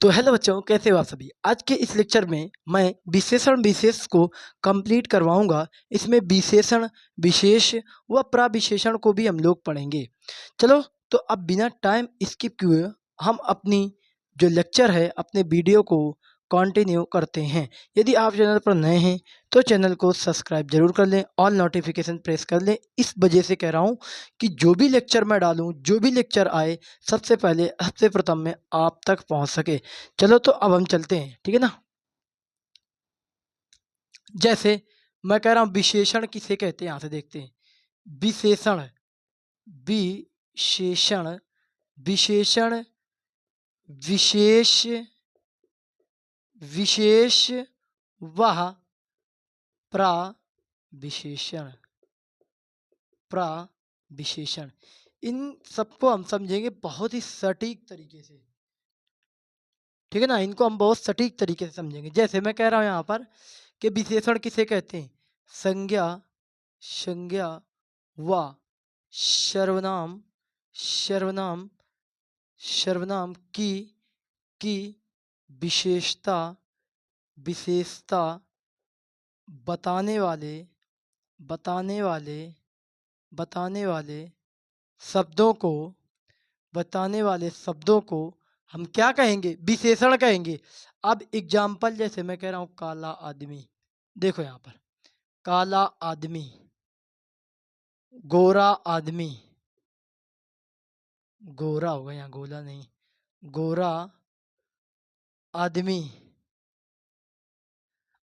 तो हेलो बच्चों, कैसे हो आप सभी। आज के इस लेक्चर में मैं विशेषण विशेष को कंप्लीट करवाऊंगा। इसमें विशेषण विशेष व प्रविशेषण को भी हम लोग पढ़ेंगे। चलो, तो अब बिना टाइम स्किप किए हम अपनी जो लेक्चर है अपने वीडियो को कंटिन्यू करते हैं। यदि आप चैनल पर नए हैं तो चैनल को सब्सक्राइब जरूर कर लें, ऑल नोटिफिकेशन प्रेस कर लें। इस वजह से कह रहा हूँ कि जो भी लेक्चर मैं डालूँ, जो भी लेक्चर आए, सबसे पहले सबसे प्रथम में आप तक पहुँच सके। चलो, तो अब हम चलते हैं, ठीक है ना। जैसे मैं कह रहा हूँ विशेषण किसे कहते हैं, यहाँ से देखते हैं। विशेषण, विशेषण, विशेषण, विशेष, विशेष वह प्रविशेषण, प्रविशेषण। इन सबको हम समझेंगे बहुत ही सटीक तरीके से, ठीक है ना। इनको हम बहुत सटीक तरीके से समझेंगे। जैसे मैं कह रहा हूँ यहाँ पर कि विशेषण किसे कहते हैं। संज्ञा, संज्ञा व सर्वनाम, सर्वनाम, सर्वनाम की विशेषता, विशेषता बताने वाले, बताने वाले, बताने वाले शब्दों को, बताने वाले शब्दों को हम क्या कहेंगे, विशेषण कहेंगे। अब एग्जाम्पल, जैसे मैं कह रहा हूँ काला आदमी, देखो यहाँ पर काला आदमी, गोरा आदमी, गोरा होगा यहाँ, गोला नहीं, गोरा आदमी।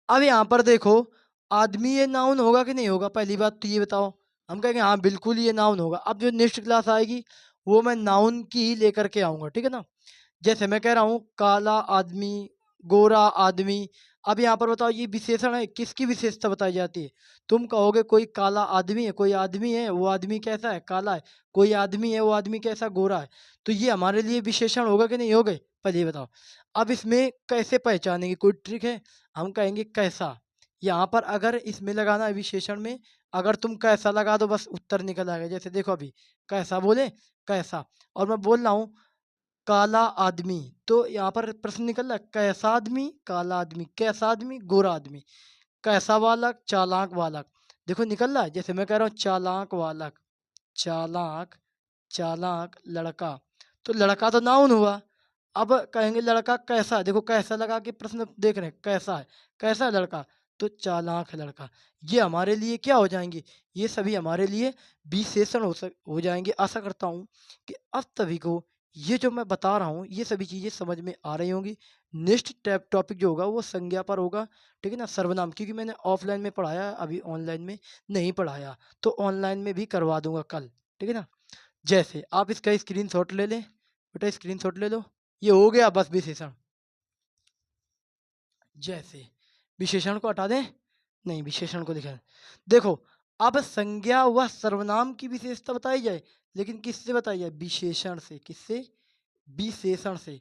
अब यहाँ पर देखो, आदमी ये नाउन होगा कि नहीं होगा, पहली बात तो ये बताओ। हम कहेंगे हाँ बिल्कुल ये नाउन होगा। अब जो नेक्स्ट क्लास आएगी वो मैं नाउन की ही लेकर के आऊँगा, ठीक है ना। जैसे मैं कह रहा हूँ काला आदमी, गोरा आदमी। अब यहाँ पर बताओ, ये विशेषण है, किसकी विशेषता बताई जाती है। तुम कहोगे कोई काला आदमी है, कोई आदमी है, वो आदमी कैसा है, काला है। कोई आदमी है, वो आदमी कैसा, गोरा है। तो ये हमारे लिए विशेषण होगा कि नहीं होगा, पहले ये बताओ। अब इसमें कैसे पहचानेंगे, कोई ट्रिक है। हम कहेंगे कैसा। यहाँ पर अगर इसमें लगाना है विशेषण में, अगर तुम कैसा लगा दो बस उत्तर निकल आएगा। जैसे देखो अभी कैसा बोले, कैसा, और मैं बोल रहा हूँ काला आदमी, तो यहाँ पर प्रश्न निकल रहा है कैसा आदमी, काला आदमी, कैसा आदमी, गोरा आदमी, कैसा बालक, चालाक बालक। देखो निकल रहा है। जैसे मैं कह रहा हूँ चालाक बालक, चालाक, चालाक लड़का, तो लड़का तो नाउन हुआ। अब कहेंगे लड़का कैसा, देखो कैसा लगा के प्रश्न देख रहे हैं, कैसा है, कैसा है लड़का, तो चालाक है लड़का। ये हमारे लिए क्या हो जाएंगे, ये सभी हमारे लिए विशेषण हो जाएंगे। आशा करता हूँ कि अब सभी को ये जो मैं बता रहा हूँ ये सभी चीज़ें समझ में आ रही होंगी। नेक्स्ट टॉपिक जो होगा वो संज्ञा पर होगा, ठीक है ना, सर्वनाम। क्योंकि मैंने ऑफलाइन में पढ़ाया, अभी ऑनलाइन में नहीं पढ़ाया, तो ऑनलाइन में भी करवा दूंगा कल, ठीक है ना। जैसे आप इसका स्क्रीनशॉट ले लें, बेटा स्क्रीनशॉट ले लो। ये हो गया बस विशेषण। जैसे विशेषण को हटा दें, नहीं विशेषण को दिखाएं। देखो, अब संज्ञा व सर्वनाम की विशेषता बताई जाए, लेकिन किससे बताई जाए, विशेषण से। किससे, विशेषण से।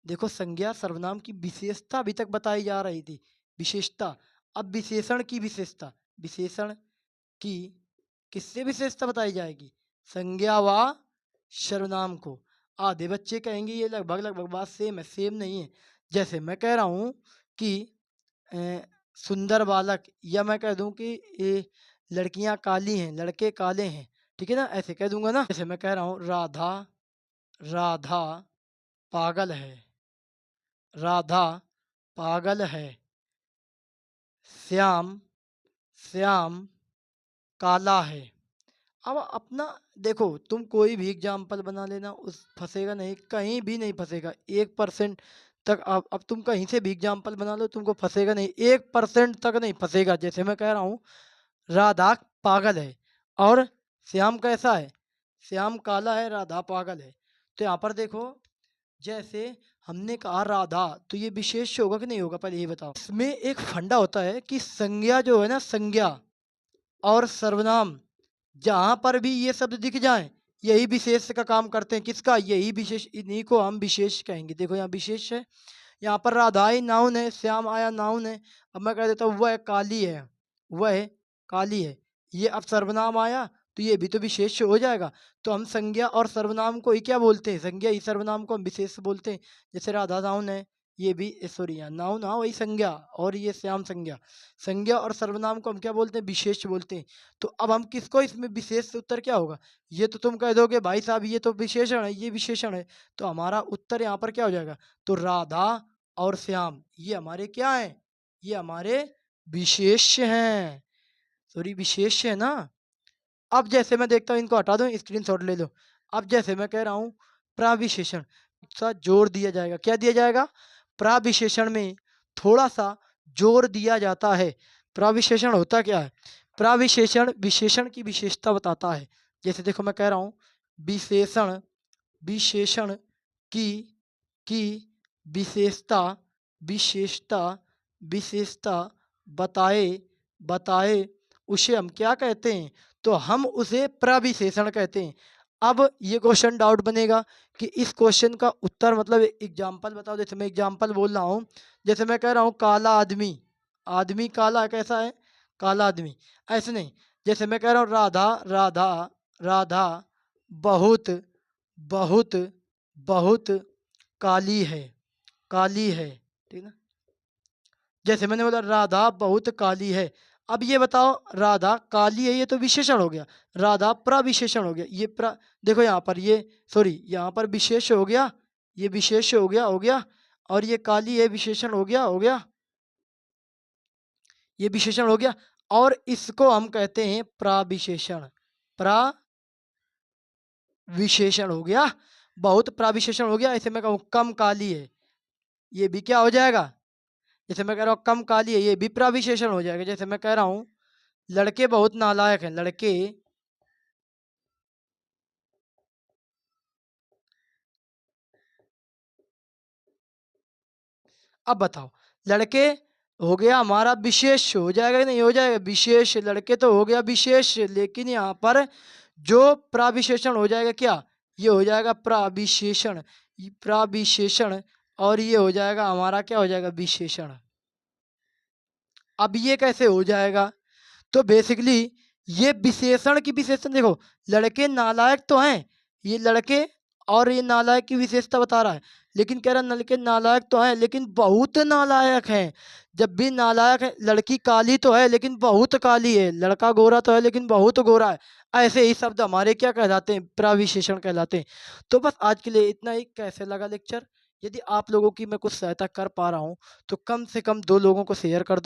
देखो संज्ञा सर्वनाम की विशेषता अभी तक बताई जा रही थी, विशेषता। अब विशेषण की विशेषता, विशेषण की किससे विशेषता बताई जाएगी, संज्ञा व सर्वनाम को। आधे बच्चे कहेंगे ये लगभग लगभग बात सेम है, सेम नहीं है। जैसे मैं कह रहा हूँ कि अ, सुंदर बालक, या मैं कह दूं कि ये लड़कियां काली हैं, लड़के काले हैं, ठीक है ना, ऐसे कह दूंगा ना। जैसे मैं कह रहा हूँ राधा, राधा पागल है, राधा पागल है। श्याम, श्याम काला है। अब अपना देखो, तुम कोई भी एग्जाम्पल बना लेना, उस फंसेगा नहीं, कहीं भी नहीं फंसेगा 1% तक। अब तुम कहीं से भी एग्जाम्पल बना लो, तुमको फंसेगा नहीं, 1% तक नहीं फंसेगा। जैसे मैं कह रहा हूँ राधा पागल है और श्याम कैसा है, श्याम काला है, राधा पागल है। तो यहाँ पर देखो, जैसे हमने कहा राधा, तो ये विशेष होगा कि नहीं होगा, पहले ये बताओ। इसमें एक फंडा होता है कि संज्ञा जो है ना, संज्ञा और सर्वनाम, जहाँ पर भी ये शब्द दिख जाएं, यही विशेष का काम करते हैं। किसका, यही विशेष, इन्हीं को हम विशेष कहेंगे। देखो यहाँ विशेष है, यहाँ पर राधा ही नाउन है, श्याम आया नाउन है। अब मैं कह देता हूँ वह काली है, वह काली है, ये अब सर्वनाम आया, तो ये भी तो विशेष्य हो जाएगा। तो हम संज्ञा और सर्वनाम को ही क्या बोलते हैं, संज्ञा ही सर्वनाम को हम विशेष्य बोलते हैं। जैसे राधा नाउन है, ये भी सॉरी नाउन, हाँ वही संज्ञा, और ये श्याम संज्ञा। संज्ञा और सर्वनाम को हम क्या बोलते हैं, विशेष्य बोलते हैं। तो अब हम किसको इसमें विशेष उत्तर क्या होगा, ये तो तुम कह दोगे भाई साहब ये तो विशेषण है, ये विशेषण है, तो हमारा उत्तर यहाँ पर क्या हो जाएगा, तो राधा और श्याम ये हमारे क्या हैं, ये हमारे विशेष्य हैं, सॉरी विशेष्य है ना। अब जैसे मैं देखता हूँ, इनको हटा दो, स्क्रीनशॉट ले लो। अब जैसे मैं कह रहा हूँ प्रविशेषण, सा जोर दिया जाएगा, क्या दिया जाएगा, प्रविशेषण में थोड़ा सा जोर दिया जाता है। प्रविशेषण होता क्या है, प्रविशेषण विशेषण की विशेषता बताता है। जैसे देखो मैं कह रहा हूँ विशेषण, विशेषण की की विशेषता, विशेषता, विशेषता बताए, बताए उसे हम क्या कहते हैं, तो हम उसे प्रविशेषण कहते हैं। अब ये क्वेश्चन डाउट बनेगा कि इस क्वेश्चन का उत्तर मतलब एग्जाम्पल बताओ। जैसे मैं एग्जाम्पल बोल रहा हूँ, जैसे मैं कह रहा हूँ काला आदमी, आदमी काला है, कैसा है, काला आदमी, ऐसे नहीं। जैसे मैं कह रहा हूँ राधा, राधा, राधा बहुत, बहुत, बहुत काली है, काली है, ठीक ना। जैसे मैंने बोला राधा बहुत काली है। अब ये बताओ राधा काली है, ये तो विशेषण हो गया, राधा प्रविशेषण हो गया, ये देखो यहाँ पर ये सॉरी यहाँ पर विशेष हो गया, ये विशेष हो गया, हो गया, और ये काली है विशेषण हो गया, हो गया, ये विशेषण हो गया, और इसको हम कहते हैं प्रविशेषण, प्रविशेषण हो गया, बहुत प्रविशेषण हो गया। ऐसे मैं कहूँ कम काली है, ये भी क्या हो जाएगा, जैसे मैं कह रहा हूँ कम काली है, ये भी प्रविशेषण हो जाएगा। जैसे मैं कह रहा हूँ लड़के बहुत नालायक हैं, लड़के, अब बताओ लड़के हो गया हमारा विशेष, हो जाएगा कि नहीं हो जाएगा, विशेष, लड़के तो हो गया विशेष, लेकिन यहाँ पर जो प्रविशेषण हो जाएगा क्या, ये हो जाएगा प्रविशेषण, प्रविशेषण, और ये हो जाएगा हमारा क्या हो जाएगा, विशेषण। अब ये कैसे हो जाएगा, तो बेसिकली ये विशेषण की विशेषण देखो, लड़के नालायक तो हैं, ये लड़के और ये नालायक की विशेषता बता रहा है, लेकिन कह रहा है लड़के नालायक तो हैं लेकिन बहुत नालायक हैं। जब भी नालायक है, लड़की काली तो है लेकिन बहुत काली है, लड़का गोरा तो है लेकिन बहुत गोरा है, ऐसे ही शब्द हमारे क्या कहलाते हैं, प्रविशेषण कहलाते हैं। तो बस आज के लिए इतना ही। कैसे लगा लेक्चर, यदि आप लोगों की मैं कुछ सहायता कर पा रहा हूँ तो कम से कम 2 लोगों को शेयर कर दो।